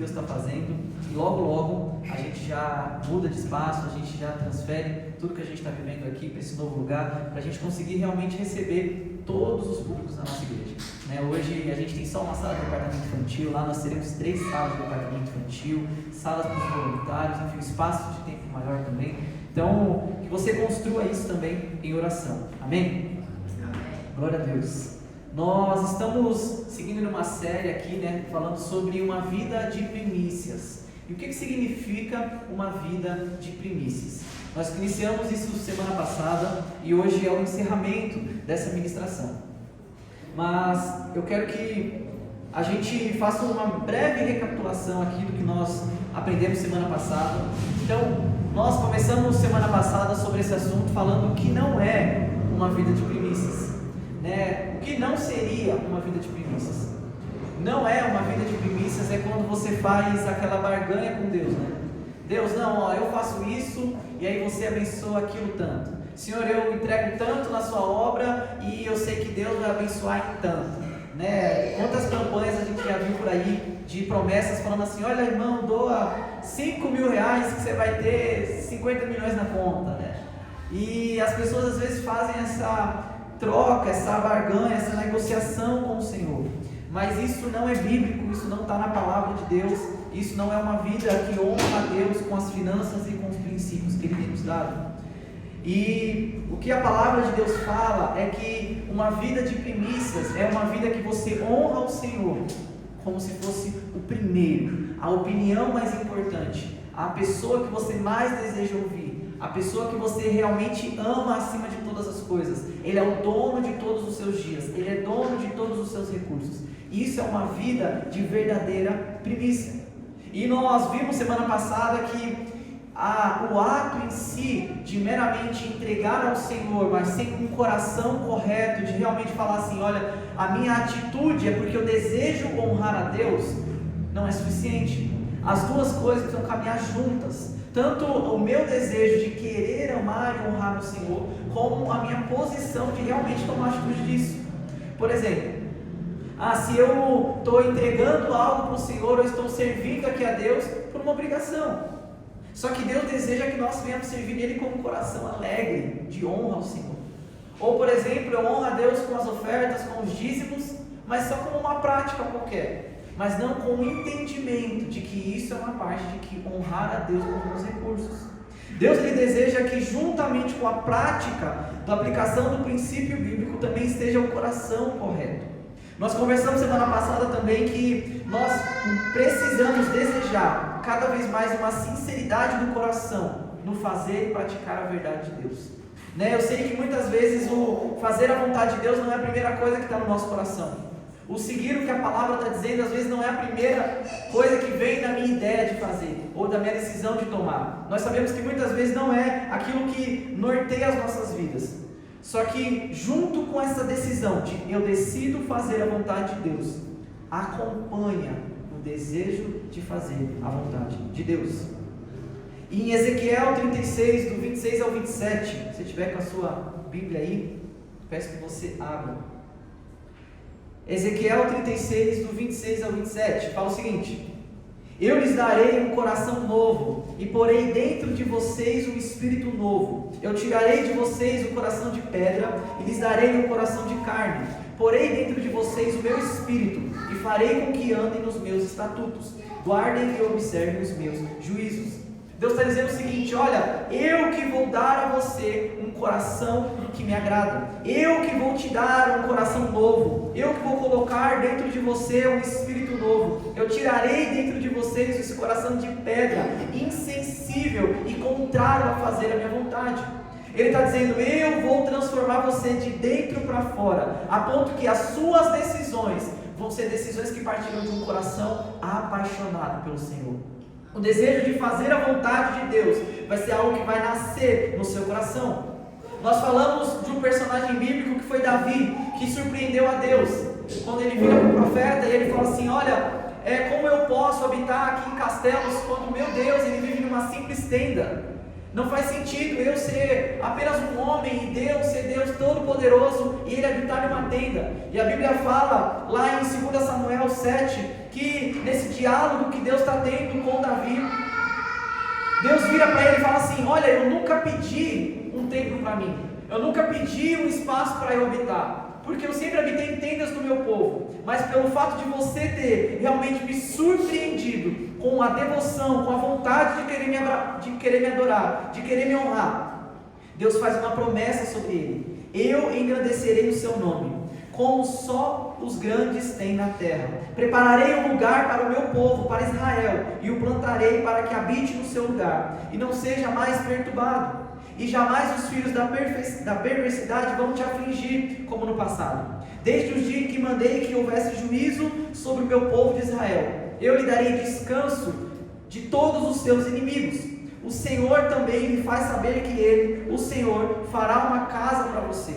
Deus está fazendo, e logo logo a gente já muda de espaço, a gente já transfere tudo que a gente está vivendo aqui para esse novo lugar, para a gente conseguir realmente receber todos os públicos da nossa igreja, né? Hoje a gente tem só uma sala de departamento infantil, lá nós teremos 3 salas de departamento infantil, salas para os voluntários, enfim, espaço de tempo maior também. Então, que você construa isso também em oração, amém? Glória a Deus. Nós estamos seguindo numa série aqui, né, falando sobre uma vida de primícias. E o que significa uma vida de primícias? Nós iniciamos isso semana passada e hoje é o encerramento dessa ministração. Mas eu quero que a gente faça uma breve recapitulação aqui do que nós aprendemos semana passada. Então, nós começamos semana passada sobre esse assunto falando que não é uma vida de primícias, né? O que não seria uma vida de primícias? Não é uma vida de primícias, é quando você faz aquela barganha com Deus, né? Deus, não, ó, eu faço isso e aí você abençoa aquilo tanto. Senhor, eu entrego tanto na sua obra e eu sei que Deus vai abençoar em tanto, né? Quantas campanhas a gente já viu por aí de promessas falando assim: olha, irmão, doa 5 mil reais que você vai ter 50 milhões na conta, né? E as pessoas às vezes fazem essa troca, essa barganha, essa negociação com o Senhor, mas isso não é bíblico, isso não está na palavra de Deus, isso não é uma vida que honra a Deus com as finanças e com os princípios que Ele tem nos dado. E o que a palavra de Deus fala é que uma vida de primícias é uma vida que você honra o Senhor como se fosse o primeiro, a opinião mais importante, a pessoa que você mais deseja ouvir, a pessoa que você realmente ama acima de todas as coisas. Ele é o dono de todos os seus dias, Ele é dono de todos os seus recursos. Isso é uma vida de verdadeira primícia. E nós vimos semana passada que o ato em si de meramente entregar ao Senhor, mas sem um coração correto, de realmente falar assim: olha, a minha atitude é porque eu desejo honrar a Deus, não é suficiente. As duas coisas precisam caminhar juntas, tanto o meu desejo de querer amar e honrar o Senhor, como a minha posição de realmente tomar atitude disso. Por exemplo, se eu estou entregando algo para o Senhor, eu estou servindo aqui a Deus por uma obrigação. Só que Deus deseja que nós venhamos servir Ele com um coração alegre, de honra ao Senhor. Ou, por exemplo, eu honro a Deus com as ofertas, com os dízimos, mas só como uma prática qualquer, mas não com o entendimento de que isso é uma parte de que honrar a Deus com os meus recursos. Deus, Ele deseja que juntamente com a prática da aplicação do princípio bíblico também esteja o coração correto. Nós conversamos semana passada também que nós precisamos desejar cada vez mais uma sinceridade do coração no fazer e praticar a verdade de Deus, né? Eu sei que muitas vezes o fazer a vontade de Deus não é a primeira coisa que está no nosso coração. O seguir o que a palavra está dizendo às vezes não é a primeira coisa que vem na minha ideia de fazer ou da minha decisão de tomar. Nós sabemos que muitas vezes não é aquilo que norteia as nossas vidas. Só que junto com essa decisão de eu decido fazer a vontade de Deus, acompanha o desejo de fazer a vontade de Deus. E em Ezequiel 36, do 26 ao 27, se tiver com a sua Bíblia aí, peço que você abra. Ezequiel 36, do 26 ao 27, fala o seguinte: eu lhes darei um coração novo, e porei dentro de vocês um espírito novo. Eu tirarei de vocês o coração de pedra, e lhes darei um coração de carne. Porei dentro de vocês o meu espírito, e farei com que andem nos meus estatutos, guardem e observem os meus juízos. Deus está dizendo o seguinte: olha, eu que vou dar a você um coração que me agrada, eu que vou te dar um coração novo, eu que vou colocar dentro de você um espírito novo, eu tirarei dentro de vocês esse coração de pedra, insensível e contrário a fazer a minha vontade. Ele está dizendo: eu vou transformar você de dentro para fora, a ponto que as suas decisões vão ser decisões que partirão de um coração apaixonado pelo Senhor. O desejo de fazer a vontade de Deus vai ser algo que vai nascer no seu coração. Nós falamos de um personagem bíblico que foi Davi, que surpreendeu a Deus, quando ele vira para o profeta e ele fala assim: olha, como eu posso habitar aqui em castelos quando meu Deus, ele vive numa simples tenda? Não faz sentido eu ser apenas um homem e Deus ser Deus Todo-Poderoso e Ele habitar numa tenda. E a Bíblia fala lá em 2 Samuel 7, que nesse diálogo que Deus está tendo com Davi, Deus vira para ele e fala assim: olha, eu nunca pedi um templo para mim, eu nunca pedi um espaço para eu habitar, porque eu sempre habitei em tendas do meu povo, mas pelo fato de você ter realmente me surpreendido com a devoção, com a vontade de querer me adorar, de querer me honrar, Deus faz uma promessa sobre ele: eu engrandecerei o seu nome, como só os grandes têm na terra. Prepararei um lugar para o meu povo, para Israel, e o plantarei para que habite no seu lugar, e não seja mais perturbado. E jamais os filhos da perversidade vão te afligir, como no passado. Desde os dias em que mandei que houvesse juízo sobre o meu povo de Israel, eu lhe darei descanso de todos os seus inimigos. O Senhor também lhe faz saber que Ele, o Senhor, fará uma casa para você.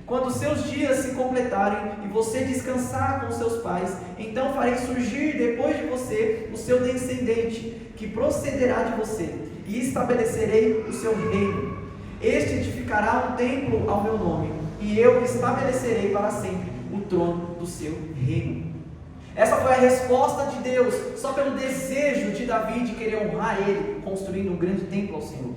Quando os seus dias se completarem e você descansar com seus pais, então farei surgir depois de você o seu descendente, que procederá de você, e estabelecerei o seu reino. Este edificará um templo ao meu nome, e eu estabelecerei para sempre o trono do seu reino. Essa foi a resposta de Deus, só pelo desejo de Davi de querer honrar ele, construindo um grande templo ao Senhor.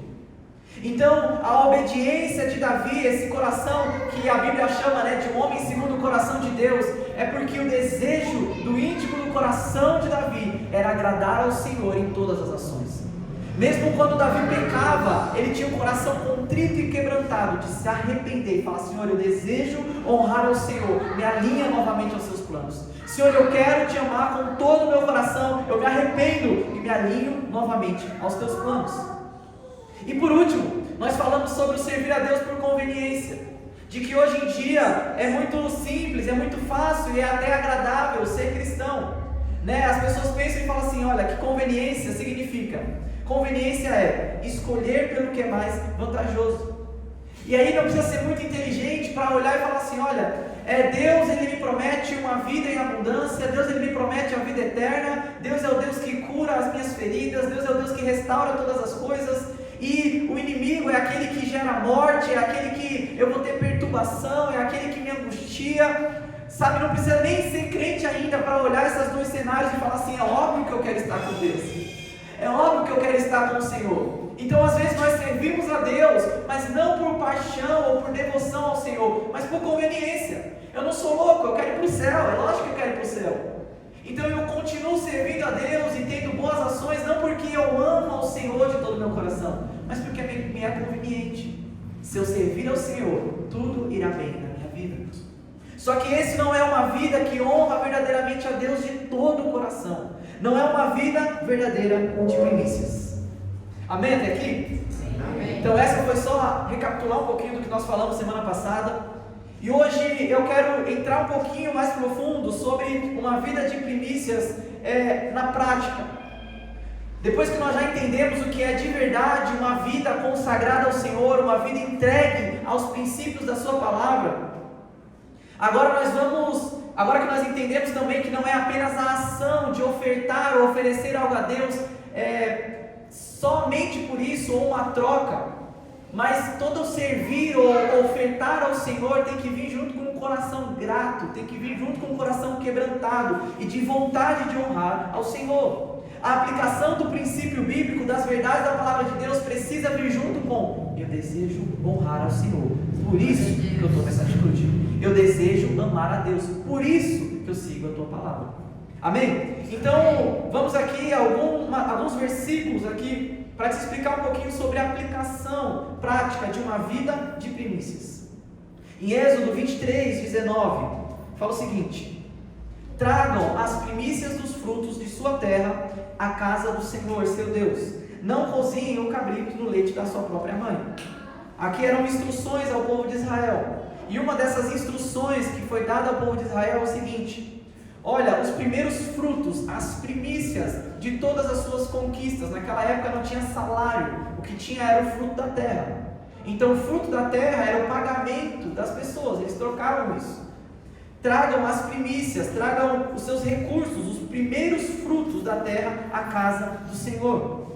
Então, a obediência de Davi, esse coração que a Bíblia chama, de um homem segundo o coração de Deus, é porque o desejo do íntimo do coração de Davi era agradar ao Senhor em todas as ações. Mesmo quando Davi pecava, ele tinha um coração contrito e quebrantado, de se arrepender e falar: Senhor, eu desejo honrar ao Senhor, me alinha novamente aos seus planos. Senhor, eu quero te amar com todo o meu coração, eu me arrependo e me alinho novamente aos teus planos. E por último, nós falamos sobre o servir a Deus por conveniência, de que hoje em dia é muito simples, é muito fácil e é até agradável ser cristão, As pessoas pensam e falam assim: olha, que conveniência significa? Conveniência é escolher pelo que é mais vantajoso. E aí não precisa ser muito inteligente para olhar e falar assim: olha, Deus ele me promete uma vida em abundância, Deus ele me promete a vida eterna, Deus é o Deus que cura as minhas feridas, Deus é o Deus que restaura todas as coisas, e o inimigo é aquele que gera morte, é aquele que eu vou ter perturbação, é aquele que me angustia. Sabe, não precisa nem ser crente ainda para olhar esses dois cenários e falar assim: é óbvio que eu quero estar com Deus, é óbvio que eu quero estar com o Senhor. Então às vezes nós servimos a Deus, mas não por paixão ou por devoção ao Senhor, mas por conveniência. Eu não sou louco, eu quero ir para o céu, é lógico que eu quero ir para o céu. Então eu continuo servindo a Deus e tendo boas ações, não porque eu amo ao Senhor de todo o meu coração, mas porque me é conveniente. Se eu servir ao Senhor, tudo irá bem na minha vida. Só que esse não é uma vida que honra verdadeiramente a Deus de todo o coração. Não é uma vida verdadeira de primícias. Amém até aqui? Sim, amém. Então essa foi só recapitular um pouquinho do que nós falamos semana passada. E hoje eu quero entrar um pouquinho mais profundo sobre uma vida de primícias na prática. Depois que nós já entendemos o que é de verdade uma vida consagrada ao Senhor, uma vida entregue aos princípios da sua palavra, agora que nós entendemos também que não é apenas a ação de ofertar ou oferecer algo a Deus, somente por isso, ou uma troca, mas todo servir ou ofertar ao Senhor tem que vir junto com um coração grato, tem que vir junto com um coração quebrantado e de vontade de honrar ao Senhor. A aplicação do princípio bíblico, das verdades da palavra de Deus, precisa vir junto com: eu desejo honrar ao Senhor, por isso que eu estou nessa atitude. Eu desejo amar a Deus, por isso que eu sigo a tua palavra. Amém? Então, vamos aqui a alguns versículos aqui para te explicar um pouquinho sobre a aplicação prática de uma vida de primícias. Em Êxodo 23, 19, fala o seguinte: tragam as primícias dos frutos de sua terra à casa do Senhor, seu Deus. Não cozinhem o cabrito no leite da sua própria mãe. Aqui eram instruções ao povo de Israel. E uma dessas instruções que foi dada ao povo de Israel é o seguinte: olha, os primeiros frutos, as primícias de todas as suas conquistas. Naquela época não tinha salário, o que tinha era o fruto da terra. Então o fruto da terra era o pagamento das pessoas, eles trocaram isso. Tragam as primícias, tragam os seus recursos, os primeiros frutos da terra à casa do Senhor.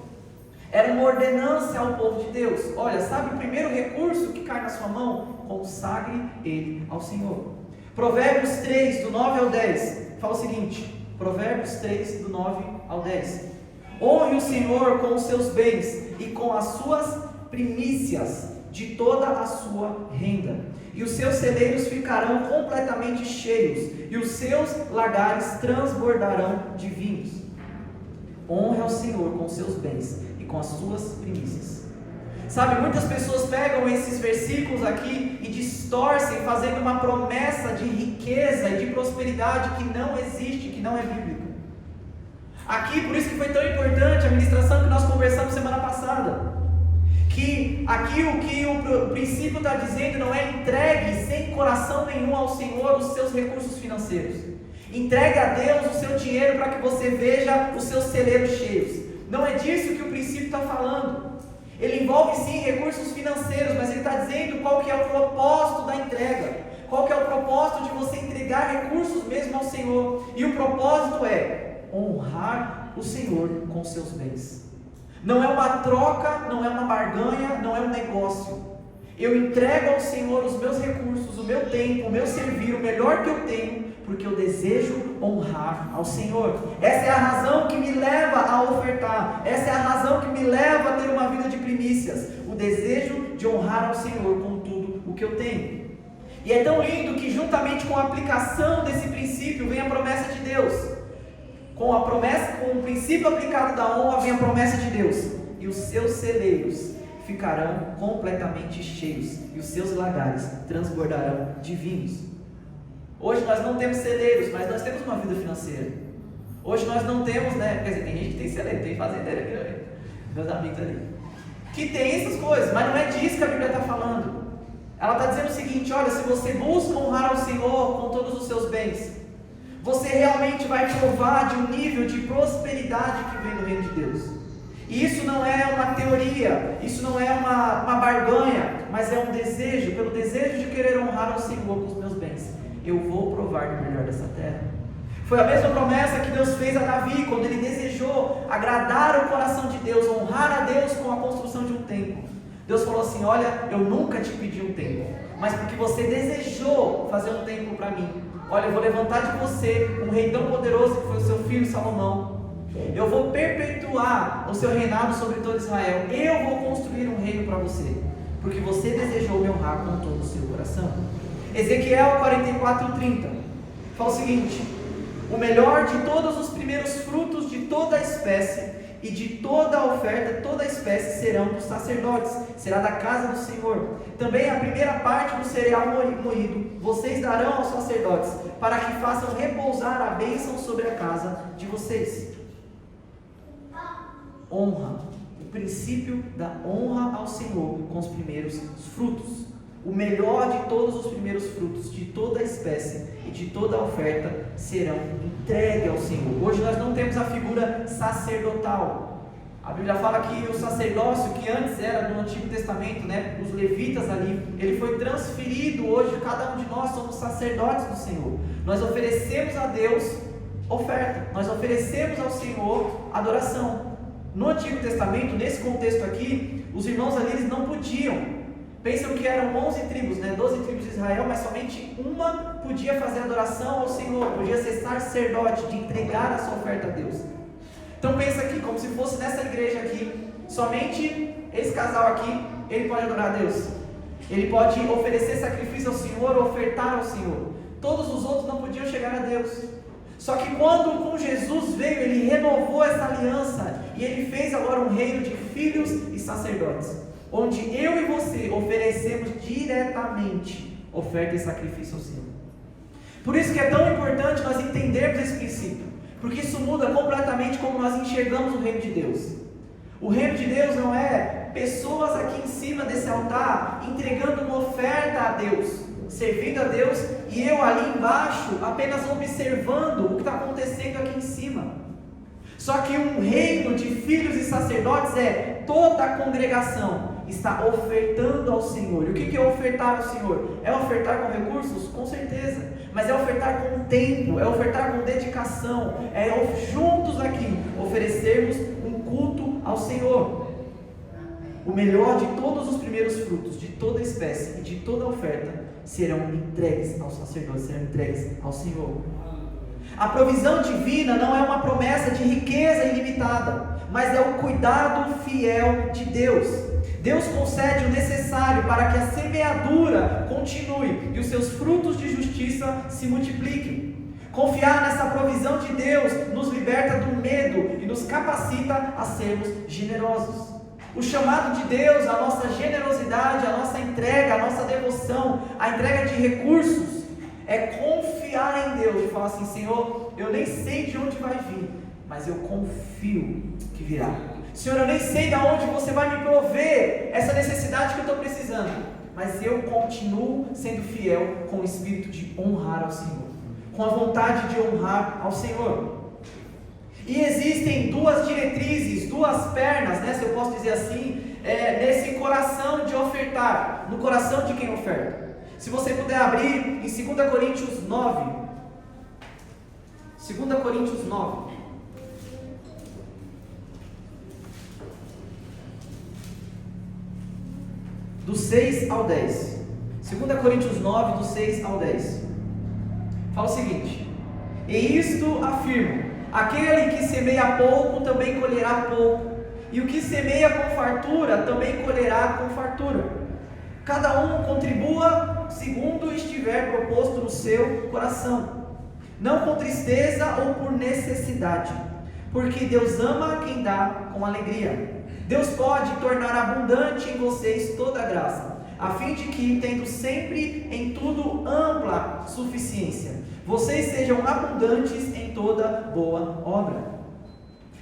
Era uma ordenança ao povo de Deus: olha, sabe o primeiro recurso que cai na sua mão? Consagre ele ao Senhor. Provérbios 3, do 9 ao 10, fala o seguinte: Provérbios 3, do 9 ao 10. Honre o Senhor com os seus bens e com as suas primícias de toda a sua renda, e os seus celeiros ficarão completamente cheios, e os seus lagares transbordarão de vinhos. Honre ao Senhor com os seus bens e com as suas primícias. Sabe, muitas pessoas pegam esses versículos aqui e distorcem, fazendo uma promessa de riqueza e de prosperidade que não existe, que não é bíblica. Aqui, por isso que foi tão importante a ministração que nós conversamos semana passada, que aqui o que o princípio está dizendo não é entregue sem coração nenhum ao Senhor os seus recursos financeiros. Entregue a Deus o seu dinheiro para que você veja os seus celeiros cheios. Não é disso que o princípio está falando. Ele envolve sim recursos financeiros, mas ele está dizendo qual que é o propósito da entrega. Qual que é o propósito de você entregar recursos mesmo ao Senhor. E o propósito é honrar o Senhor com os seus bens. Não é uma troca, não é uma barganha, não é um negócio. Eu entrego ao Senhor os meus recursos, o meu tempo, o meu servir, o melhor que eu tenho, porque eu desejo honrar ao Senhor. Essa é a razão que me leva a ofertar. Essa é a razão que me leva a ter uma vida de primícias. O desejo de honrar ao Senhor com tudo o que eu tenho. E é tão lindo que juntamente com a aplicação desse princípio vem a promessa de Deus. Com a promessa, com o princípio aplicado da honra, vem a promessa de Deus. E os seus celeiros ficarão completamente cheios, e os seus lagares transbordarão de vinhos. Hoje nós não temos celeiros, mas nós temos uma vida financeira. Hoje nós não temos, né? Quer dizer, tem gente que tem celeiro, tem fazendeiro aqui também, meus amigos ali, que tem essas coisas, mas não é disso que a Bíblia está falando. Ela está dizendo o seguinte: olha, se você busca honrar ao Senhor com todos os seus bens, você realmente vai provar de um nível de prosperidade que vem do reino de Deus. E isso não é uma teoria, isso não é uma barganha, mas é um desejo, pelo desejo de querer honrar ao Senhor com os meus bens. Eu vou provar do melhor dessa terra. Foi a mesma promessa que Deus fez a Davi, quando ele desejou agradar o coração de Deus, honrar a Deus com a construção de um templo. Deus falou assim: olha, eu nunca te pedi um templo, mas porque você desejou fazer um templo para mim, olha, eu vou levantar de você um rei tão poderoso que foi o seu filho Salomão. Eu vou perpetuar o seu reinado sobre todo Israel. Eu vou construir um reino para você, porque você desejou me honrar com todo o seu coração. Ezequiel 44:30 fala o seguinte: o melhor de todos os primeiros frutos de toda a espécie e de toda a oferta, toda a espécie serão dos sacerdotes, será da casa do Senhor. Também a primeira parte do cereal moído vocês darão aos sacerdotes, para que façam repousar a bênção sobre a casa de vocês. Honra, o princípio da honra ao Senhor com os primeiros frutos. O melhor de todos os primeiros frutos, de toda a espécie e de toda a oferta, serão entregues ao Senhor. Hoje nós não temos a figura sacerdotal. A Bíblia fala que o sacerdócio, que antes era do Antigo Testamento, né, os levitas ali, ele foi transferido. Hoje cada um de nós somos sacerdotes do Senhor. Nós oferecemos a Deus oferta, nós oferecemos ao Senhor adoração. No Antigo Testamento, nesse contexto aqui, os irmãos ali eles não podiam. Pensam que eram 11 tribos, né? 12 tribos de Israel, mas somente uma podia fazer adoração ao Senhor, podia ser sacerdote, de entregar a sua oferta a Deus. Então pensa aqui, como se fosse nessa igreja aqui, somente esse casal aqui, ele pode adorar a Deus. Ele pode oferecer sacrifício ao Senhor, ofertar ao Senhor. Todos os outros não podiam chegar a Deus. Só que quando com Jesus veio, ele renovou essa aliança, e ele fez agora um reino de filhos e sacerdotes, onde eu e você oferecemos diretamente oferta e sacrifício ao Senhor. Por isso que é tão importante nós entendermos esse princípio, porque isso muda completamente como nós enxergamos o reino de Deus. O reino de Deus não é pessoas aqui em cima desse altar entregando uma oferta a Deus, servindo a Deus, e eu ali embaixo apenas observando o que está acontecendo aqui em cima. Só que um reino de filhos e sacerdotes é toda a congregação está ofertando ao Senhor. E o que é ofertar ao Senhor? É ofertar com recursos? Com certeza, mas é ofertar com tempo, é ofertar com dedicação, é juntos aqui oferecermos um culto ao Senhor. O melhor de todos os primeiros frutos, de toda a espécie e de toda a oferta serão entregues aos sacerdotes, serão entregues ao Senhor. A provisão divina não é uma promessa de riqueza ilimitada, mas é o cuidado fiel de Deus. Deus concede o necessário para que a semeadura continue e os seus frutos de justiça se multipliquem. Confiar nessa provisão de Deus nos liberta do medo e nos capacita a sermos generosos. O chamado de Deus, a nossa generosidade, a nossa entrega, a nossa devoção, a entrega de recursos, é confiar em Deus e falar assim: Senhor, eu nem sei de onde vai vir, mas eu confio que virá. Senhor, eu nem sei de onde você vai me prover essa necessidade que eu estou precisando, mas eu continuo sendo fiel com o espírito de honrar ao Senhor, com a vontade de honrar ao Senhor. E existem duas diretrizes, duas pernas, né, se eu posso dizer assim, nesse coração de ofertar, no coração de quem oferta. Se você puder abrir em 2 Coríntios 9, 2 Coríntios 9, do 6 ao 10, 2 Coríntios 9, do 6 ao 10, fala o seguinte: e isto afirmo, aquele que semeia pouco também colherá pouco, e o que semeia com fartura também colherá com fartura. Cada um contribua segundo estiver proposto no seu coração, não com tristeza ou por necessidade, porque Deus ama quem dá com alegria. Deus pode tornar abundante em vocês toda a graça, a fim de que, tendo sempre em tudo ampla suficiência, vocês sejam abundantes em toda boa obra.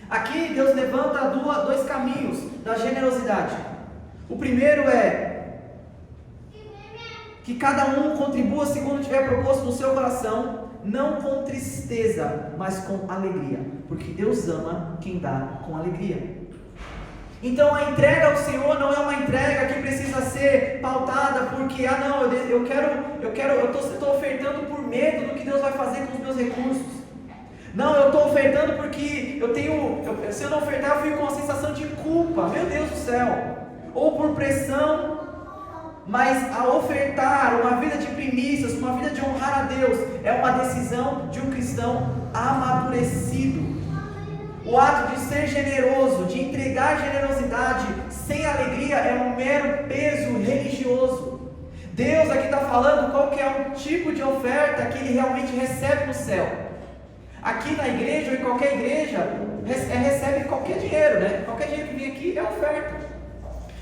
Aqui Deus levanta dois caminhos da generosidade. O primeiro é que cada um contribua segundo tiver proposto no seu coração, não com tristeza, mas com alegria, porque Deus ama quem dá com alegria. Então a entrega ao Senhor não é uma entrega que precisa ser pautada porque, eu estou ofertando por medo do que Deus vai fazer com os meus recursos. Não, eu estou ofertando porque se eu não ofertar eu fico com uma sensação de culpa, meu Deus do céu, ou por pressão. Mas a ofertar uma vida de primícias, uma vida de honrar a Deus, é uma decisão de um cristão amadurecido. O ato de ser generoso, de entregar generosidade sem alegria, é um mero peso religioso. Deus aqui está falando qual que é o tipo de oferta que Ele realmente recebe no céu. Aqui na igreja ou em qualquer igreja, recebe qualquer dinheiro, né? Qualquer dinheiro que vem aqui é oferta.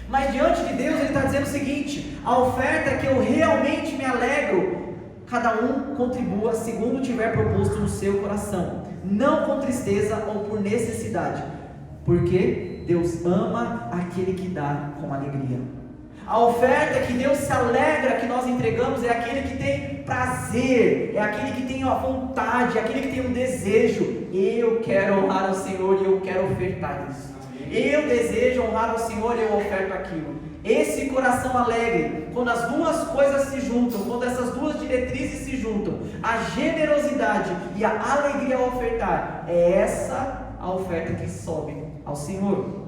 Mas diante de Deus Ele está dizendo o seguinte: a oferta é que eu realmente me alegro, cada um contribua segundo tiver proposto no seu coração, não com tristeza ou por necessidade, porque Deus ama aquele que dá com alegria. A oferta que Deus se alegra que nós entregamos é aquele que tem prazer, é aquele que tem a vontade, é aquele que tem um desejo. Eu quero honrar ao Senhor e eu quero ofertar isso. Eu desejo honrar ao Senhor e eu oferto aquilo. Esse coração alegre, quando as duas coisas se juntam, quando essas duas diretrizes se juntam, a generosidade e a alegria ao ofertar, é essa a oferta que sobe ao Senhor.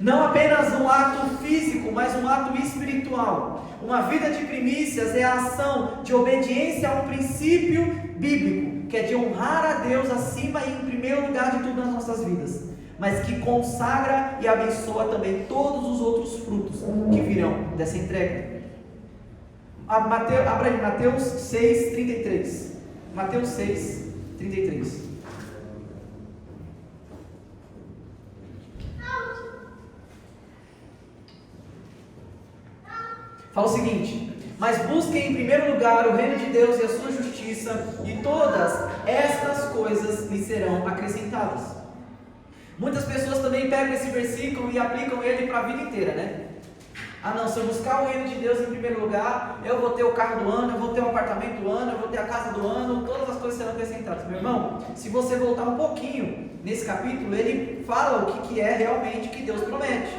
Não apenas um ato físico, mas um ato espiritual. Uma vida de primícias é a ação de obediência a um princípio bíblico, que é de honrar a Deus acima e em primeiro lugar de tudo nas nossas vidas, mas que consagra e abençoa também todos os outros frutos que virão dessa entrega. Abra aí Mateus 6:33. Mateus 6:33. Fala o seguinte: mas busquem em primeiro lugar o reino de Deus e a sua justiça, e todas estas coisas lhes serão acrescentadas. Muitas pessoas também pegam esse versículo e aplicam ele para a vida inteira, né? Ah não, se eu buscar o reino de Deus em primeiro lugar, eu vou ter o carro do ano, eu vou ter o apartamento do ano, eu vou ter a casa do ano, todas as coisas serão acrescentadas. Meu irmão, se você voltar um pouquinho nesse capítulo, ele fala o que é realmente que Deus promete.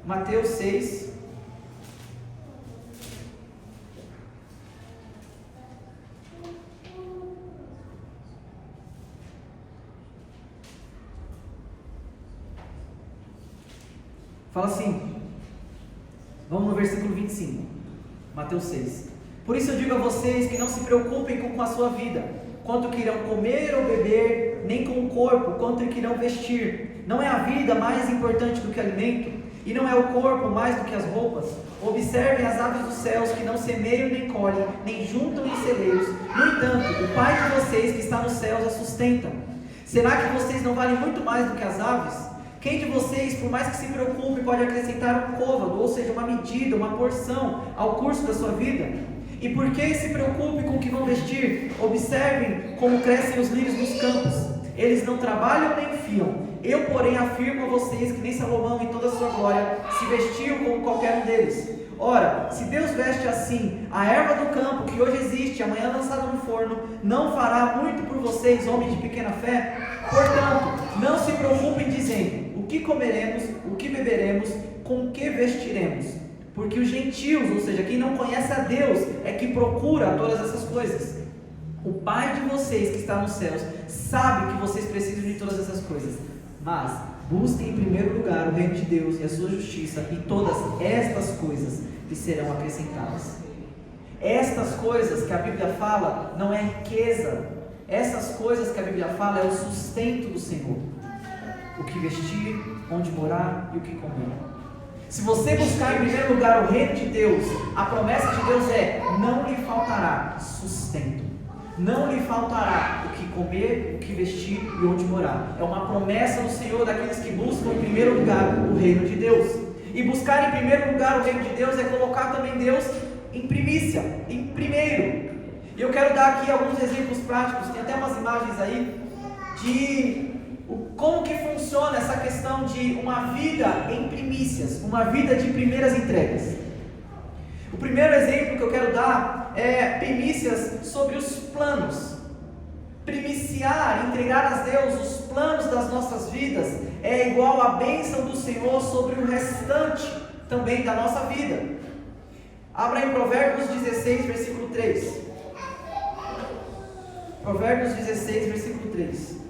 Mateus 6. Fala assim, vamos no versículo 25, Mateus 6. Por isso eu digo a vocês que não se preocupem com a sua vida, quanto que irão comer ou beber, nem com o corpo, quanto que irão vestir. Não é a vida mais importante do que o alimento? E não é o corpo mais do que as roupas? Observem as aves dos céus, que não semeiam nem colhem, nem juntam em celeiros. No entanto, o Pai de vocês que está nos céus as sustenta. Será que vocês não valem muito mais do que as aves? Quem de vocês, por mais que se preocupe, pode acrescentar um côvado, ou seja, uma medida, uma porção, ao curso da sua vida? E por que se preocupe com o que vão vestir? Observem como crescem os lírios dos campos. Eles não trabalham nem fiam. Eu, porém, afirmo a vocês que nem Salomão, em toda a sua glória, se vestiu como qualquer um deles. Ora, se Deus veste assim a erva do campo, que hoje existe, amanhã lançada no forno, não fará muito por vocês, homens de pequena fé? Portanto, não se preocupem dizendo: o que comeremos, o que beberemos, com o que vestiremos? Porque os gentios, ou seja, quem não conhece a Deus, é que procura todas essas coisas. O Pai de vocês que está nos céus sabe que vocês precisam de todas essas coisas. Mas busquem em primeiro lugar o reino de Deus e a sua justiça, e todas estas coisas lhes serão acrescentadas. Estas coisas que a Bíblia fala não é riqueza. Essas coisas que a Bíblia fala é o sustento do Senhor. O que vestir, onde morar e o que comer. Se você buscar em primeiro lugar o reino de Deus, a promessa de Deus é: não lhe faltará sustento. Não lhe faltará o que comer, o que vestir e onde morar. É uma promessa do Senhor daqueles que buscam em primeiro lugar o reino de Deus. E buscar em primeiro lugar o reino de Deus é colocar também Deus em primícia, em primeiro. E eu quero dar aqui alguns exemplos práticos, tem até umas imagens aí, de como que funciona essa questão de uma vida em primícias, uma vida de primeiras entregas. O primeiro exemplo que eu quero dar é primícias sobre os planos. Primiciar, entregar a Deus os planos das nossas vidas é igual a bênção do Senhor sobre o restante também da nossa vida. Abra em Provérbios 16, versículo 3. Provérbios 16, versículo 3.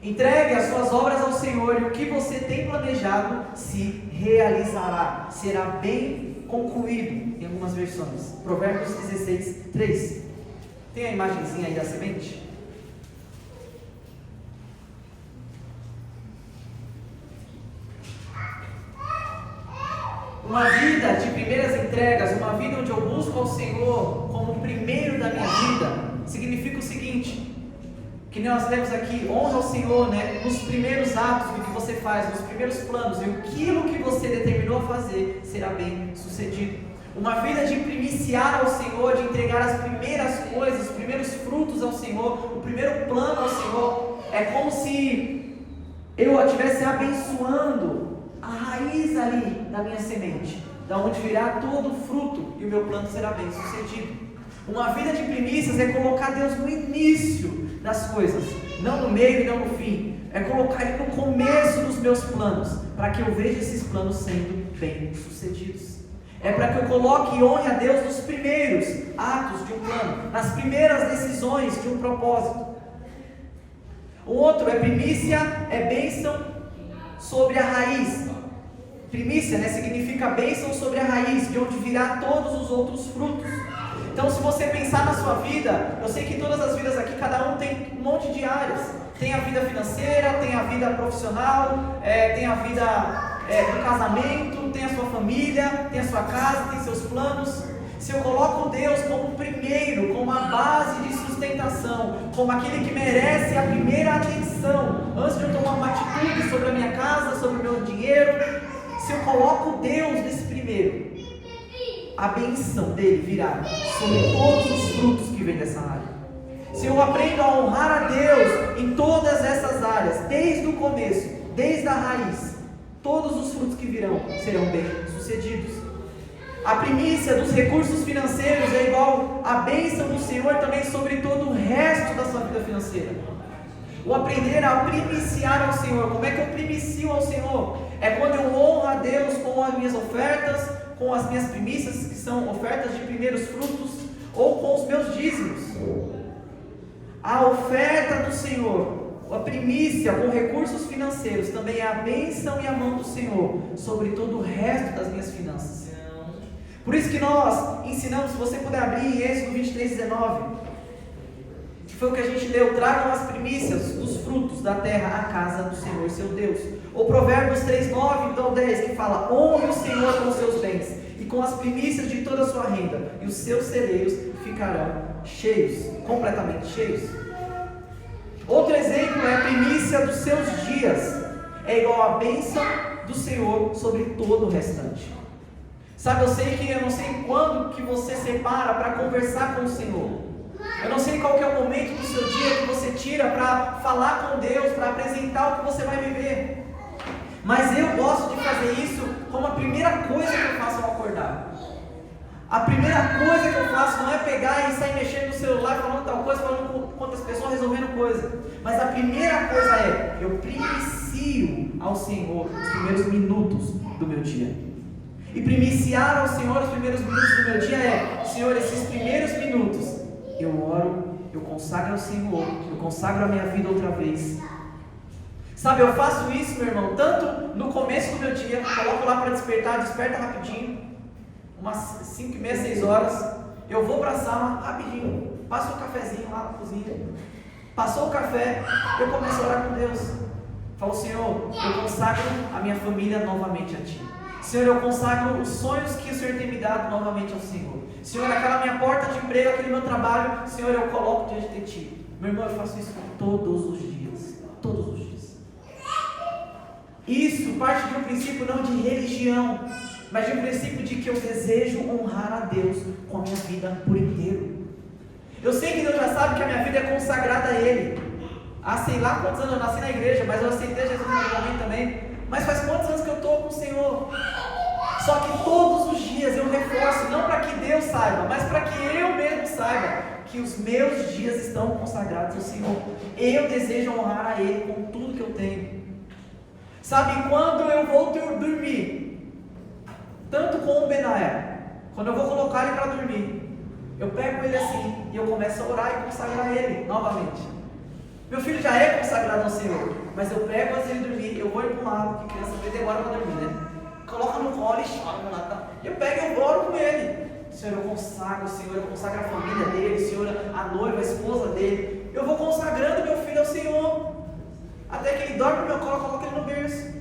Entregue as suas obras ao Senhor, e o que você tem planejado se realizará, será bem concluído, em algumas versões. Provérbios 16, 3. Tem a imagenzinha aí da semente? Uma vida de primeiras entregas, uma vida onde eu busco ao Senhor como o primeiro da minha vida, significa o seguinte: que nós lemos aqui, honra ao Senhor, né, nos primeiros atos do que você faz, nos primeiros planos, e aquilo que você determinou a fazer será bem sucedido. Uma vida de primiciar ao Senhor, de entregar as primeiras coisas, os primeiros frutos ao Senhor, o primeiro plano ao Senhor, é como se eu estivesse abençoando a raiz ali da minha semente, da onde virá todo o fruto, e o meu plano será bem sucedido. Uma vida de primícias é colocar Deus no início das coisas, não no meio e não no fim. É colocar Ele no começo dos meus planos, para que eu veja esses planos sendo bem sucedidos. É para que eu coloque e honre a Deus nos primeiros atos de um plano, nas primeiras decisões de um propósito. O outro é primícia, é bênção sobre a raiz. Primícia, né, significa bênção sobre a raiz, de onde virá todos os outros frutos. Então, se você pensar na sua vida, eu sei que todas as vidas aqui, cada um tem um monte de áreas. Tem a vida financeira, tem a vida profissional, tem a vida do casamento, tem a sua família, tem a sua casa, tem seus planos. Se eu coloco Deus como primeiro, como a base de sustentação, como aquele que merece a primeira atenção, antes de eu tomar uma atitude sobre a minha casa, sobre o meu dinheiro, se eu coloco Deus nesse primeiro, a benção dele virá sobre todos os frutos que vêm dessa área. Se eu aprendo a honrar a Deus em todas essas áreas, desde o começo, desde a raiz, todos os frutos que virão serão bem sucedidos. A primícia dos recursos financeiros é igual a bênção do Senhor também sobre todo o resto da sua vida financeira. O aprender a primiciar ao Senhor. Como é que eu primicio ao Senhor? É quando eu honro a Deus com as minhas ofertas, com as minhas primícias, que são ofertas de primeiros frutos, ou com os meus dízimos. A oferta do Senhor, a primícia com recursos financeiros, também é a bênção e a mão do Senhor sobre todo o resto das minhas finanças. Por isso que nós ensinamos, se você puder abrir em Êxodo 23:19, que foi o que a gente leu: tragam as primícias dos frutos da terra à casa do Senhor seu Deus. Ou Provérbios 3:9, então 10, que fala: honre o Senhor com os seus bens e com as primícias de toda a sua renda, e os seus celeiros ficarão cheios, completamente cheios. Outro exemplo é a primícia dos seus dias, é igual a bênção do Senhor sobre todo o restante. Sabe, eu não sei quando que você separa para conversar com o Senhor. Eu não sei qual que é o momento do seu dia que você tira para falar com Deus, para apresentar o que você vai viver. Mas eu gosto de fazer isso como a primeira coisa que eu faço ao acordar. A primeira coisa que eu faço não é pegar e sair mexendo no celular, falando tal coisa, falando com outras pessoas, resolvendo coisa. Mas a primeira coisa é, eu primicio ao Senhor os primeiros minutos do meu dia. E primiciar ao Senhor os primeiros minutos do meu dia é: Senhor, esses primeiros minutos eu oro, eu consagro ao Senhor, eu consagro a minha vida outra vez. Sabe, eu faço isso, meu irmão, tanto no começo do meu dia, coloco lá para despertar, desperta rapidinho, umas 5:30, 6 horas, eu vou para a sala rapidinho, passo um cafezinho lá na cozinha, passou o café, eu começo a orar com Deus. Falo: Senhor, eu consagro a minha família novamente a Ti. Senhor, eu consagro os sonhos que o Senhor tem me dado novamente ao Senhor. Senhor, aquela minha porta de emprego, aquele meu trabalho, Senhor, eu coloco diante de Ti. Meu irmão, eu faço isso todos os dias. Todos os dias. Isso parte de um princípio não de religião, mas de um princípio de que eu desejo honrar a Deus com a minha vida por inteiro. Eu sei que Deus já sabe que a minha vida é consagrada a Ele. Há sei lá quantos anos eu nasci na igreja, mas eu aceitei Jesus no momento também. Mas faz quantos anos que eu estou com o Senhor? Só que todos os dias eu reforço, não para que Deus saiba, mas para que eu mesmo saiba que os meus dias estão consagrados ao Senhor. Eu desejo honrar a Ele com tudo que eu tenho. Sabe, quando eu vou dormir, tanto com o Benael, quando eu vou colocar ele para dormir, eu pego ele assim e eu começo a orar e consagrar ele novamente. Meu filho já é consagrado ao Senhor, mas eu pego antes de ele dormir, eu vou ir para um lado, que criança demora para dormir, né? Coloca no colo e chora no lado, e eu pego e eu oro com ele. Senhor, eu consagro o Senhor, eu consagro a família dele, Senhor, a noiva, a esposa dele. Eu vou consagrando meu filho ao Senhor, até que ele dorme no meu colo, eu coloco ele no berço.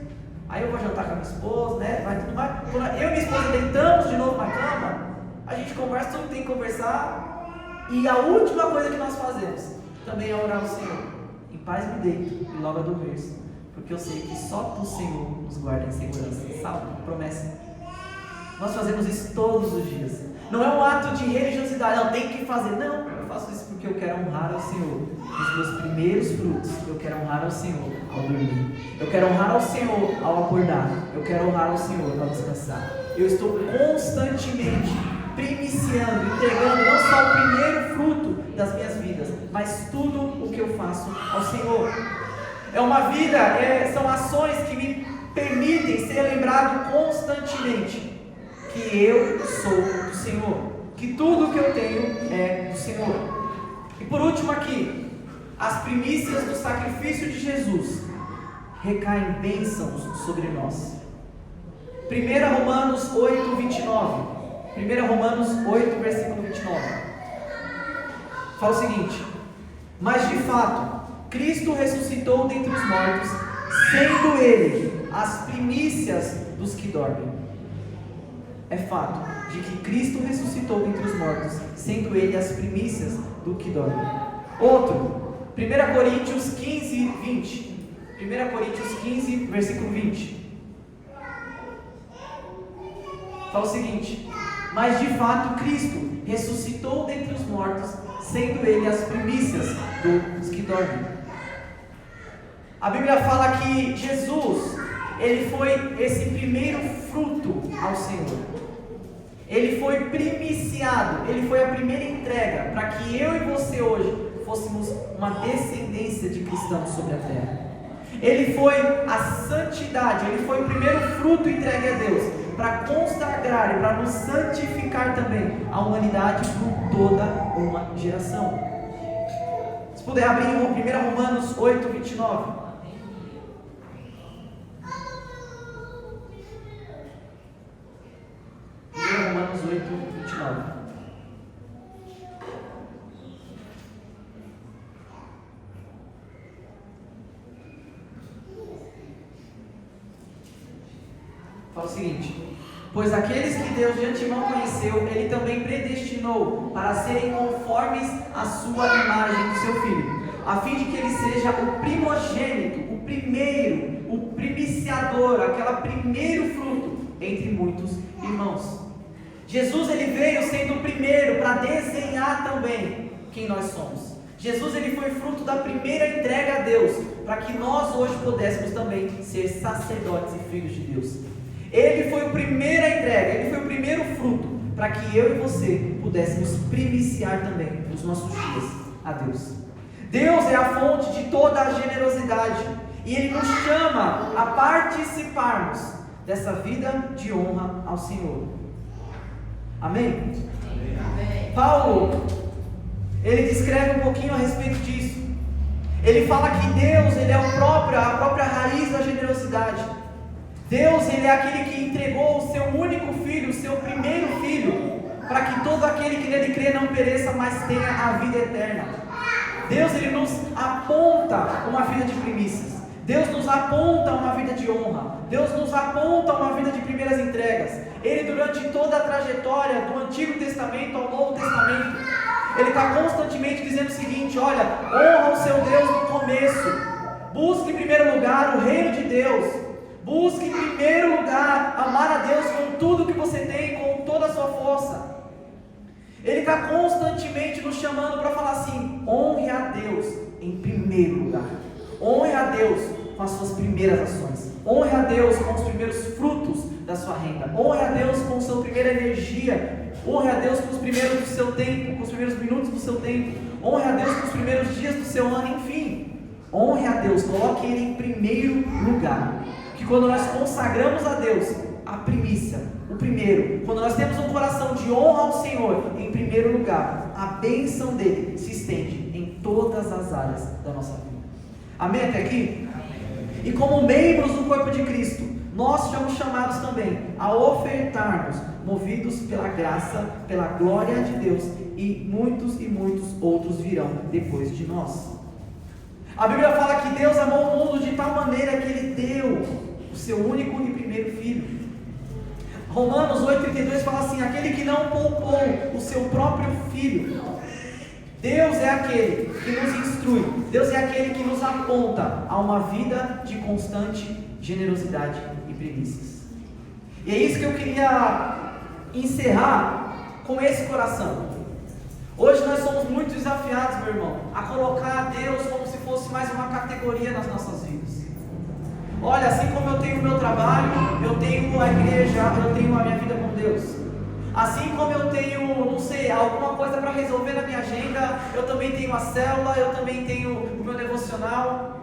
Aí eu vou jantar com a minha esposa, né? Vai tudo mais. Quando eu e minha esposa deitamos de novo na cama, a gente conversa tudo que tem que conversar. E a última coisa que nós fazemos também é orar ao Senhor. Em paz me deito e logo adormeço, porque eu sei que só Tu, Senhor, nos guarda em segurança. Salve, promessa. Nós fazemos isso todos os dias. Não é um ato de religiosidade, não, tem que fazer. Não, eu faço isso porque eu quero honrar ao Senhor. Os meus primeiros frutos, eu quero honrar ao Senhor ao dormir. Eu quero honrar ao Senhor ao acordar. Eu quero honrar ao Senhor ao descansar. Eu estou constantemente primiciando, entregando não só o primeiro fruto das minhas vidas, mas tudo o que eu faço ao Senhor. É uma vida, são ações que me permitem ser lembrado constantemente que eu sou do Senhor, que tudo o que eu tenho é do Senhor. E por último aqui, as primícias do sacrifício de Jesus recaem bênçãos sobre nós. 1 Romanos 8, 29. 1 Romanos 8, versículo 29. Fala o seguinte: mas de fato, Cristo ressuscitou dentre os mortos, sendo Ele as primícias dos que dormem. É fato de que Cristo ressuscitou dentre os mortos, sendo Ele as primícias do que dorme. Outro, 1 Coríntios 15, 20. 1 Coríntios 15, versículo 20. Fala o seguinte: mas de fato Cristo ressuscitou dentre os mortos, sendo Ele as primícias dos que dormem. A Bíblia fala que Jesus, Ele foi esse primeiro fruto ao Senhor. Ele foi primiciado, Ele foi a primeira entrega para que eu e você hoje fôssemos uma descendência de cristãos sobre a terra. Ele foi a santidade, Ele foi o primeiro fruto entregue a Deus para consagrar e para nos santificar também a humanidade por toda uma geração. Se puder abrir 1 Romanos 8, 29. 1 Romanos 8, Fala o seguinte: pois aqueles que Deus de antemão conheceu, Ele também predestinou para serem conformes à sua imagem do seu Filho, a fim de que Ele seja o primogênito, o primeiro, o primiciador, aquele primeiro fruto entre muitos irmãos. Jesus, Ele veio sendo o primeiro para desenhar também quem nós somos. Jesus, Ele foi fruto da primeira entrega a Deus, para que nós hoje pudéssemos também ser sacerdotes e filhos de Deus. Ele foi a primeira entrega, Ele foi o primeiro fruto, para que eu e você pudéssemos primiciar também os nossos dias a Deus. Deus é a fonte de toda a generosidade, e Ele nos chama a participarmos dessa vida de honra ao Senhor. Amém? Amém. Paulo, ele descreve um pouquinho a respeito disso. Ele fala que Deus, Ele é a própria raiz da generosidade. Deus, Ele é aquele que entregou o seu único filho, o seu primeiro filho, para que todo aquele que nele crê não pereça, mas tenha a vida eterna. Deus, Ele nos aponta uma vida de primícias. Deus nos aponta uma vida de honra. Deus nos aponta uma vida de primeiras entregas. Ele, durante toda a trajetória do Antigo Testamento ao Novo Testamento, Ele está constantemente dizendo o seguinte: olha, honra o seu Deus no começo. Busque em primeiro lugar o reino de Deus. Busque em primeiro lugar amar a Deus com tudo que você tem, com toda a sua força. Ele está constantemente nos chamando para falar assim: honre a Deus em primeiro lugar. Honre a Deus com as suas primeiras ações. Honre a Deus com os primeiros frutos da sua renda. Honre a Deus com a sua primeira energia. Honre a Deus com os primeiros do seu tempo, com os primeiros minutos do seu tempo. Honre a Deus com os primeiros dias do seu ano, enfim. Honre a Deus, coloque Ele em primeiro lugar. Que quando nós consagramos a Deus a primícia, o primeiro, quando nós temos um coração de honra ao Senhor em primeiro lugar, a bênção dele se estende em todas as áreas da nossa vida. Amém até aqui? Amém. E como membros do corpo de Cristo, nós somos chamados também a ofertarmos, movidos pela graça, pela glória de Deus, e muitos outros virão depois de nós. A Bíblia fala que Deus amou o mundo de tal maneira que Ele deu o seu único e primeiro filho. Romanos 8,32 fala assim: aquele que não poupou o seu próprio filho. Deus é aquele que nos instrui, Deus é aquele que nos aponta a uma vida de constante generosidade e primícias. E é isso que eu queria encerrar com esse coração. Hoje nós somos muito desafiados, meu irmão, a colocar Deus como se fosse mais uma categoria nas nossas vidas. Olha, assim como eu tenho o meu trabalho, eu tenho a igreja, eu tenho a minha vida com Deus. Assim como eu tenho, não sei, alguma coisa para resolver na minha agenda, eu também tenho a célula, eu também tenho o meu devocional.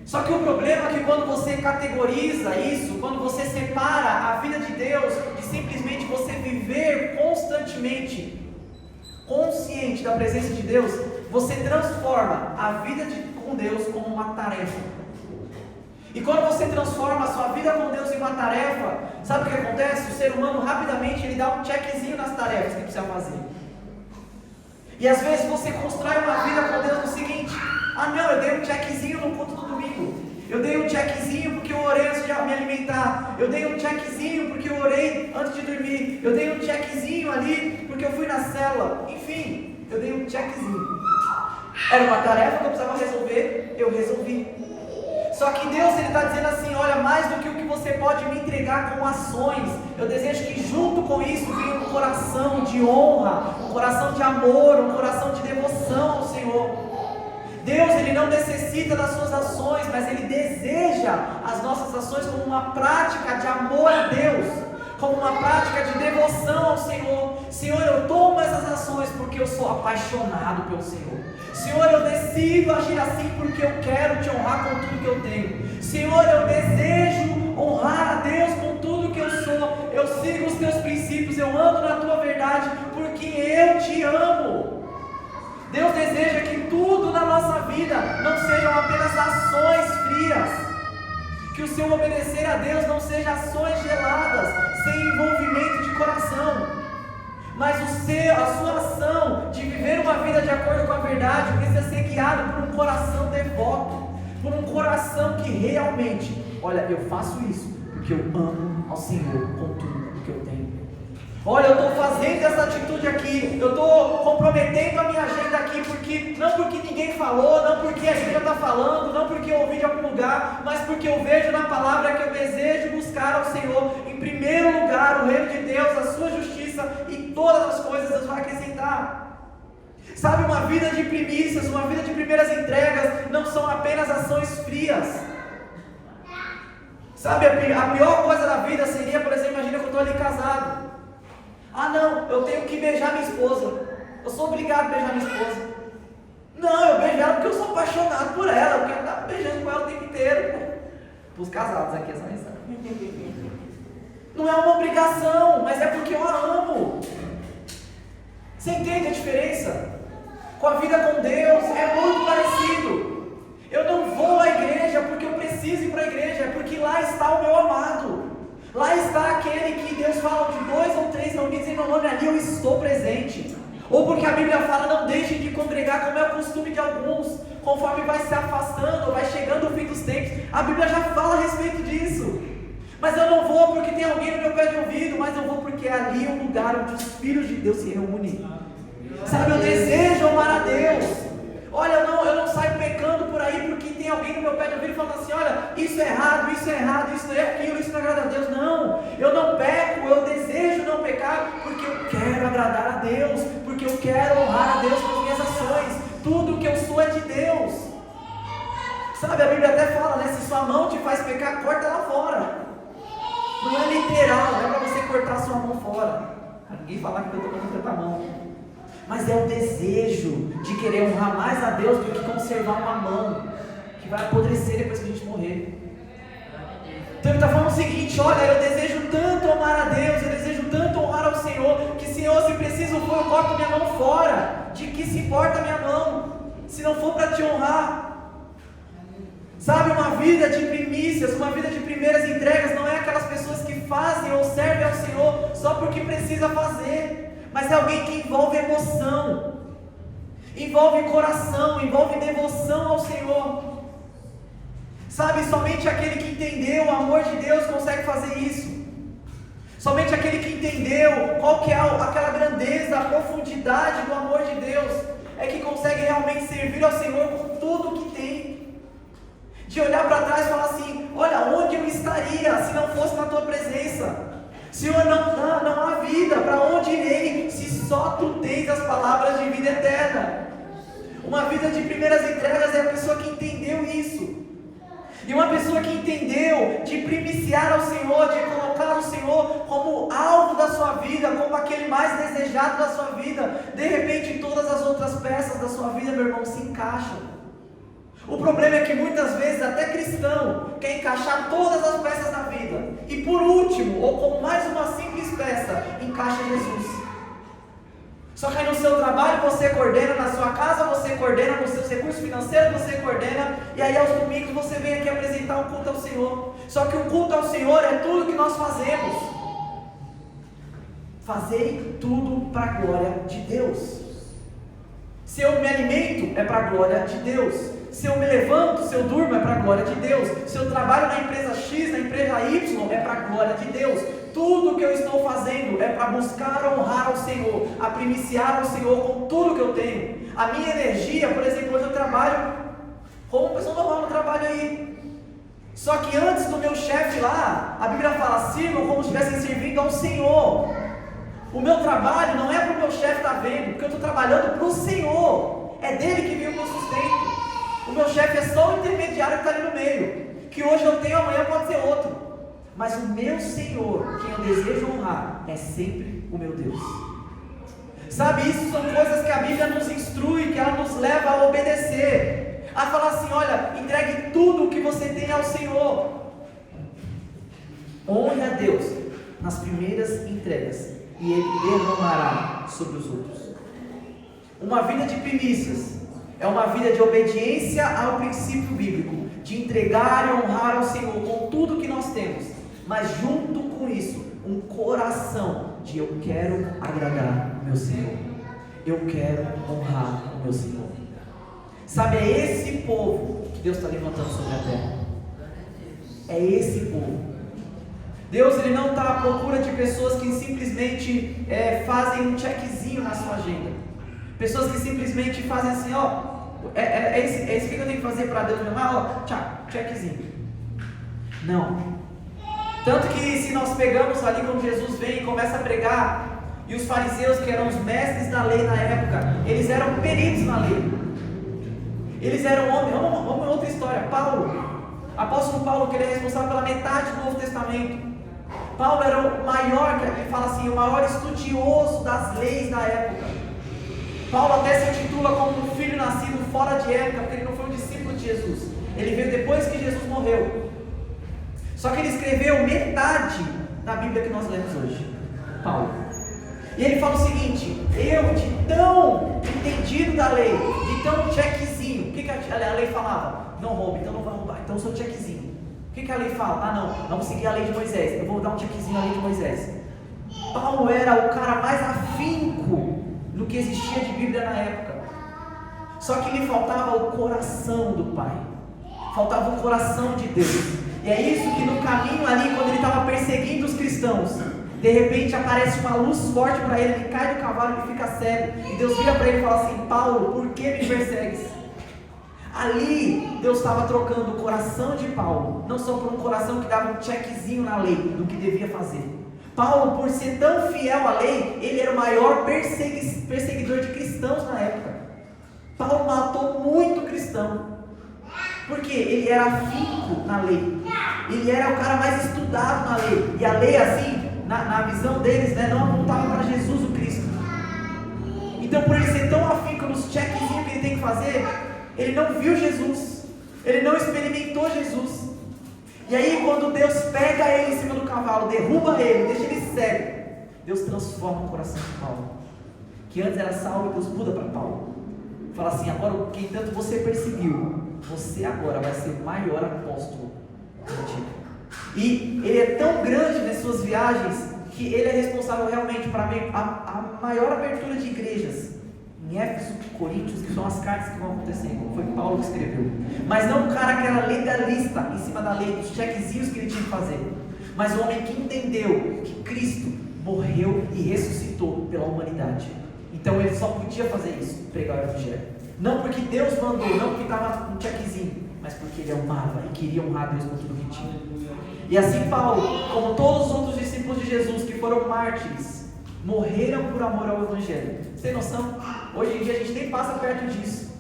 Só que o problema é que quando você categoriza isso, quando você separa a vida de Deus de simplesmente você viver constantemente consciente da presença de Deus, você transforma a vida com Deus como uma tarefa. E quando você transforma a sua vida com Deus em uma tarefa, sabe o que acontece? O ser humano rapidamente ele dá um checkzinho nas tarefas que precisa fazer. E às vezes você constrói uma vida com Deus no seguinte: ah não, eu dei um checkzinho no culto do domingo. Eu dei um checkzinho porque eu orei antes de me alimentar. Eu dei um checkzinho porque eu orei antes de dormir. Eu dei um checkzinho ali porque eu fui na célula. Enfim, eu dei um checkzinho. Era uma tarefa que eu precisava resolver, eu resolvi. Só que Deus está dizendo assim: olha, mais do que o que você pode me entregar com ações, eu desejo que junto com isso venha um coração de honra, um coração de amor, um coração de devoção ao Senhor. Deus, Ele não necessita das suas ações, mas Ele deseja as nossas ações como uma prática de amor a Deus, como uma prática de devoção ao Senhor. Senhor, eu tomo essas ações porque eu sou apaixonado pelo Senhor. Senhor, eu decido agir assim porque eu quero te honrar com tudo que eu tenho. Senhor, eu desejo honrar a Deus com tudo que eu sou. Eu sigo os teus princípios, eu ando na tua verdade porque eu te amo. Deus deseja que tudo na nossa vida não sejam apenas ações frias, que o seu obedecer a Deus não seja ações geladas, sem envolvimento de coração, mas a sua ação de viver uma vida de acordo com a verdade precisa ser guiado por um coração devoto, por um coração que realmente, olha, eu faço isso porque eu amo ao Senhor com tudo que eu tenho. Olha, eu estou fazendo essa atitude aqui, eu estou comprometendo a minha agenda aqui, não porque ninguém falou, não porque a igreja está falando, não porque eu ouvi de algum lugar, mas porque eu vejo na palavra que eu desejo buscar ao Senhor, em primeiro lugar, o reino de Deus, a sua justiça, e todas as coisas Deus vai acrescentar. Sabe, uma vida de primícias, uma vida de primeiras entregas, não são apenas ações frias. Sabe, a pior coisa da vida seria, por exemplo, imagina que eu estou ali casado. Ah não, eu tenho que beijar minha esposa. Eu sou obrigado a beijar minha esposa. Não, eu beijo ela porque eu sou apaixonado por ela. Eu quero estar beijando com ela o tempo inteiro. Para os casados aqui, essa mensagem. Não é uma obrigação, mas é porque eu a amo. Você entende a diferença? Com a vida com Deus é muito parecido. Eu não vou à igreja porque eu preciso ir para a igreja, é porque lá está o meu amado. Lá está aquele que Deus fala de 2 ou 3 reunidos em meu nome, ali eu estou presente. Ou porque a Bíblia fala, não deixem de congregar, como é o costume de alguns, conforme vai se afastando, vai chegando o fim dos tempos. A Bíblia já fala a respeito disso. Mas eu não vou porque tem alguém no meu pé de ouvido, mas eu vou porque ali é um lugar onde os filhos de Deus se reúnem. Sabe, eu desejo amar a Deus. Olha, eu não saio pecando por aí porque tem alguém no meu pé de ouvido falando assim, olha, isso é errado, isso não é aquilo, isso não agrada a Deus. Não, eu não peco, eu desejo não pecar porque eu quero agradar a Deus, porque eu quero honrar a Deus com as minhas ações. Tudo que eu sou é de Deus. Sabe, a Bíblia até fala, né, se sua mão te faz pecar, corta ela fora. Não é literal, não é para você cortar a sua mão fora. Ninguém falar que eu estou com tanta mão. Mas é o desejo de querer honrar mais a Deus do que conservar uma mão que vai apodrecer depois que a gente morrer. Então ele está falando o seguinte, olha, eu desejo tanto amar a Deus, eu desejo tanto honrar ao Senhor, que Senhor, se preciso for, eu corto minha mão fora. De que se importa a minha mão, se não for para te honrar? Sabe, uma vida de primícias, uma vida de primeiras entregas, não é aquelas pessoas que fazem ou servem ao Senhor só porque precisa fazer. Mas é alguém que envolve emoção, envolve coração, envolve devoção ao Senhor. Sabe, somente aquele que entendeu o amor de Deus consegue fazer isso. Somente aquele que entendeu qual que é aquela grandeza, a profundidade do amor de Deus, é que consegue realmente servir ao Senhor com tudo o que tem. De olhar para trás e falar assim, olha, onde eu estaria se não fosse na tua presença? Senhor, não há vida, para onde irei, se só Tu tens as palavras de vida eterna? Uma vida de primeiras entregas é a pessoa que entendeu isso. E uma pessoa que entendeu de primiciar ao Senhor, de colocar o Senhor como alvo da sua vida, como aquele mais desejado da sua vida, de repente todas as outras peças da sua vida, meu irmão, se encaixam. O problema é que muitas vezes até cristão quer encaixar todas as peças da vida e por último, ou como mais uma simples peça, encaixa Jesus. Só que aí no seu trabalho você coordena, na sua casa você coordena, nos seus recursos financeiros você coordena, e aí aos domingos você vem aqui apresentar um culto ao Senhor. Só que o culto ao Senhor é tudo que nós fazemos. Fazei tudo para a glória de Deus. Se eu me alimento, é para a glória de Deus. Se eu me levanto, se eu durmo, é para a glória de Deus. Se eu trabalho na empresa X, na empresa Y, é para a glória de Deus. Tudo que eu estou fazendo é para buscar honrar ao Senhor, a primiciar ao Senhor com tudo que eu tenho. A minha energia, por exemplo, hoje eu trabalho como uma pessoa normal no trabalho aí. Só que antes do meu chefe lá, a Bíblia fala, sirvam como se estivessem servindo ao Senhor. O meu trabalho não é para o meu chefe estar vendo, porque eu estou trabalhando para o Senhor. É dele que vem o meu sustento. O meu chefe é só o intermediário que está ali no meio. Que hoje eu tenho, amanhã pode ser outro. Mas o meu Senhor, quem eu desejo honrar, é sempre o meu Deus. Sabe, isso são coisas que a Bíblia nos instrui, que ela nos leva a obedecer. A falar assim, olha, entregue tudo o que você tem ao Senhor. Honre a Deus nas primeiras entregas, e Ele derramará sobre os outros. Uma vida de primícias é uma vida de obediência ao princípio bíblico, de entregar e honrar ao Senhor com tudo que nós temos, mas junto com isso, um coração de eu quero agradar o meu Senhor, eu quero honrar o meu Senhor. Sabe, é esse povo que Deus está levantando sobre a terra. É esse povo. Deus ele não está à procura de pessoas que simplesmente fazem um checkzinho na sua agenda. Pessoas que simplesmente fazem assim, é isso que eu tenho que fazer para Deus me amar, checkzinho. Não. Tanto que se nós pegamos ali quando Jesus vem e começa a pregar, e os fariseus, que eram os mestres da lei na época, eles eram peritos na lei. Eles eram homens. Vamos outra história. Apóstolo Paulo, que ele é responsável pela metade do Novo Testamento. Paulo era o maior, ele fala assim, o maior estudioso das leis da época. Paulo até se intitula como um filho nascido fora de época, porque ele não foi um discípulo de Jesus. Ele veio depois que Jesus morreu. Só que ele escreveu metade da Bíblia que nós lemos hoje. Paulo. E ele fala o seguinte: eu, de tão entendido da lei, de tão checkzinho, o que a lei falava? Não roube, então não vai roubar, então eu sou checkzinho. O que a lei fala? Não, vamos seguir a lei de Moisés, eu vou dar um checkzinho na lei de Moisés. Paulo era o cara mais afinco no que existia de Bíblia na época. Só que lhe faltava o coração do Pai, faltava o coração de Deus. E é isso que no caminho ali, quando ele estava perseguindo os cristãos, de repente aparece uma luz forte para ele, ele cai do cavalo e fica cego. E Deus vira para ele e fala assim: Paulo, por que me persegues? Ali Deus estava trocando o coração de Paulo, não só por um coração que dava um checkzinho na lei do que devia fazer. Paulo, por ser tão fiel à lei, ele era o maior perseguidor de cristãos na época. Paulo matou muito cristão, porque ele era afinco na lei, ele era o cara mais estudado na lei, e a lei assim, na visão deles, não apontava para Jesus o Cristo. Então, por ele ser tão afinco nos checkzinhos que ele tem que fazer, ele não viu Jesus, ele não experimentou Jesus. E aí quando Deus pega ele em cima do cavalo, derruba ele, deixa ele cego, Deus transforma o coração de Paulo, que antes era Saulo, Deus muda para Paulo. Fala assim: agora quem tanto você perseguiu, você agora vai ser o maior apóstolo antigo. E ele é tão grande nas suas viagens, que ele é responsável realmente para a maior abertura de igrejas em Éfeso, Coríntios, que são as cartas que vão acontecendo. Foi Paulo que escreveu. Mas não um cara que era legalista em cima da lei, dos chequezinhos que ele tinha que fazer, mas um homem que entendeu que Cristo morreu e ressuscitou pela humanidade. Então ele só podia fazer isso, pregar o Evangelho. Não porque Deus mandou, não porque estava um checkzinho, mas porque ele amava e queria honrar Deus com tudo que tinha. E assim Paulo, como todos os outros discípulos de Jesus que foram mártires, morreram por amor ao Evangelho. Você tem noção? Hoje em dia a gente nem passa perto disso,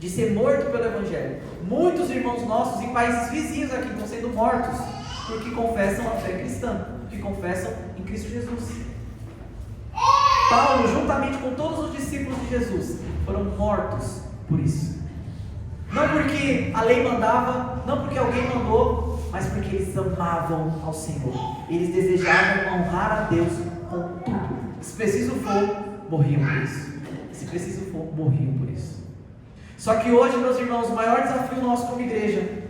de ser morto pelo Evangelho. Muitos irmãos nossos em países vizinhos aqui estão sendo mortos porque confessam a fé cristã, porque confessam em Cristo Jesus. Paulo, juntamente com todos os discípulos de Jesus, foram mortos por isso. Não porque a lei mandava, não porque alguém mandou, mas porque eles amavam ao Senhor. Eles desejavam honrar a Deus com tudo. Se preciso for, morriam por isso. Se preciso for, morriam por isso. Só que hoje, meus irmãos, o maior desafio nosso como igreja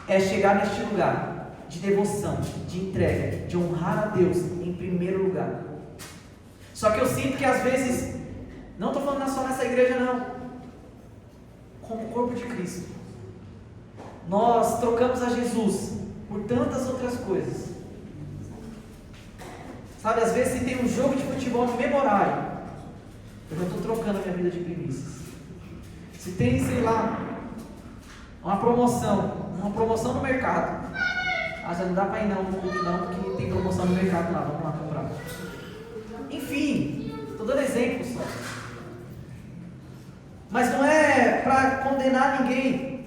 é chegar neste lugar de devoção, de entrega, de honrar a Deus em primeiro lugar. Só que eu sinto que às vezes, não estou falando só nessa igreja não, como o corpo de Cristo, nós trocamos a Jesus por tantas outras coisas. Sabe, às vezes se tem um jogo de futebol no mesmo horário, eu já estou trocando a minha vida de primícias. Se tem, sei lá, uma promoção no mercado, já não dá para ir não, porque tem promoção no mercado lá, vamos lá comprar. Enfim, estou dando exemplo só. Mas não é para condenar ninguém,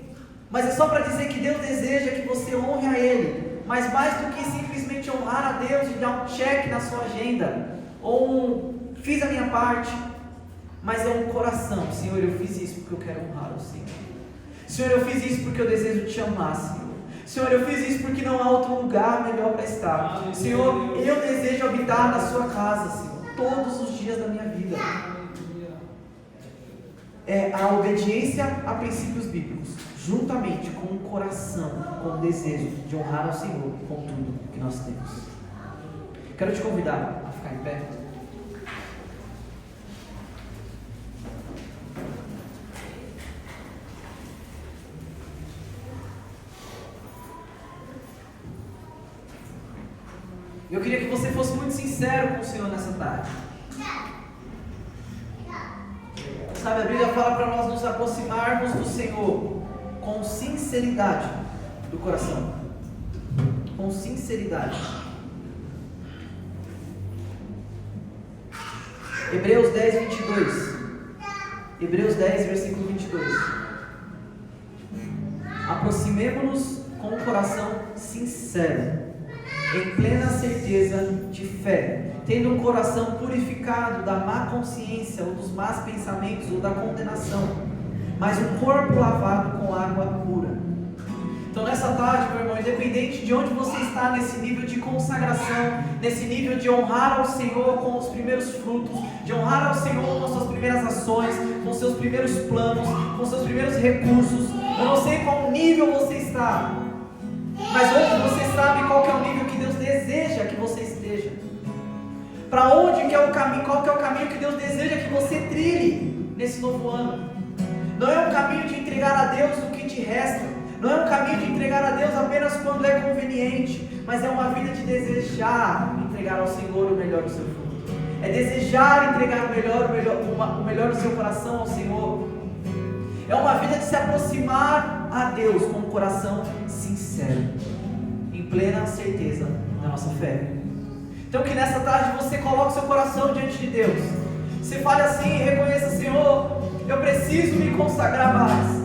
mas é só para dizer que Deus deseja que você honre a Ele. Mas mais do que simplesmente honrar a Deus e dar um check na sua agenda, ou fiz a minha parte, mas é um coração: Senhor, eu fiz isso porque eu quero honrar o Senhor. Senhor, eu fiz isso porque eu desejo te amar, Senhor. Senhor, eu fiz isso porque não há outro lugar melhor para estar. Senhor, eu desejo habitar na sua casa, Senhor, todos os dias da minha vida. É a obediência a princípios bíblicos, juntamente com o coração, com o desejo de honrar ao Senhor com tudo que nós temos. Quero te convidar a ficar em pé. Eu queria que você fosse muito sincero com o Senhor nessa tarde. Sabe, a Bíblia fala para nós nos aproximarmos do Senhor com sinceridade do coração. Com sinceridade. Hebreus 10, 22. Hebreus 10, versículo 22. Aproximemo-nos com um coração sincero, em plena certeza de fé, tendo um coração purificado da má consciência, ou dos más pensamentos, ou da condenação, mas um corpo lavado com água pura. Então nessa tarde, meu irmão, independente de onde você está nesse nível de consagração, nesse nível de honrar ao Senhor com os primeiros frutos, de honrar ao Senhor com suas primeiras ações, com seus primeiros planos, com seus primeiros recursos, eu não sei qual nível você está, mas hoje você sabe qual que é o nível que Deus deseja que você esteja. Para onde que é o caminho, qual que é o caminho que Deus deseja que você trilhe nesse novo ano? Não é um caminho de entregar a Deus o que te resta, não é um caminho de entregar a Deus apenas quando é conveniente, mas é uma vida de desejar entregar ao Senhor o melhor do seu fruto. É desejar entregar o melhor do seu coração ao Senhor. É uma vida de se aproximar a Deus com um coração sincero, em plena certeza da nossa fé. Então que nessa tarde você coloque seu coração diante de Deus. Você fale assim e reconheça: Senhor, eu preciso me consagrar mais.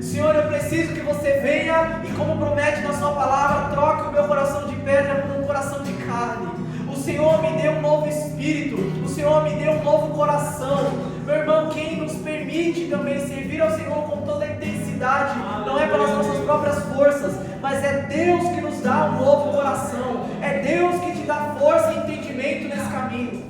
Senhor, eu preciso que você venha e, como promete na sua palavra, troque o meu coração de pedra por um coração de carne. O Senhor me deu um novo espírito, o Senhor me deu um novo coração. Meu irmão, quem nos permite também servir ao Senhor com toda a intensidade, não é pelas nossas próprias forças, mas é Deus que nos dá um novo coração, é Deus que te dá força e entendimento nesse caminho.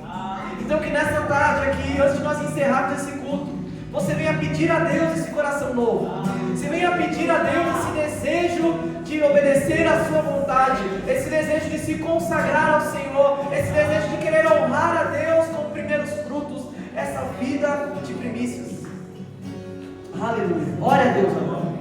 Então que nessa tarde aqui, antes de nós encerrarmos esse culto, você venha pedir a Deus esse coração novo. Você venha pedir a Deus esse desejo de obedecer à sua vontade, esse desejo de se consagrar ao Senhor, esse desejo de querer honrar a Deus com primeiros frutos, essa vida de primícias. Aleluia. Glória a Deus, amor.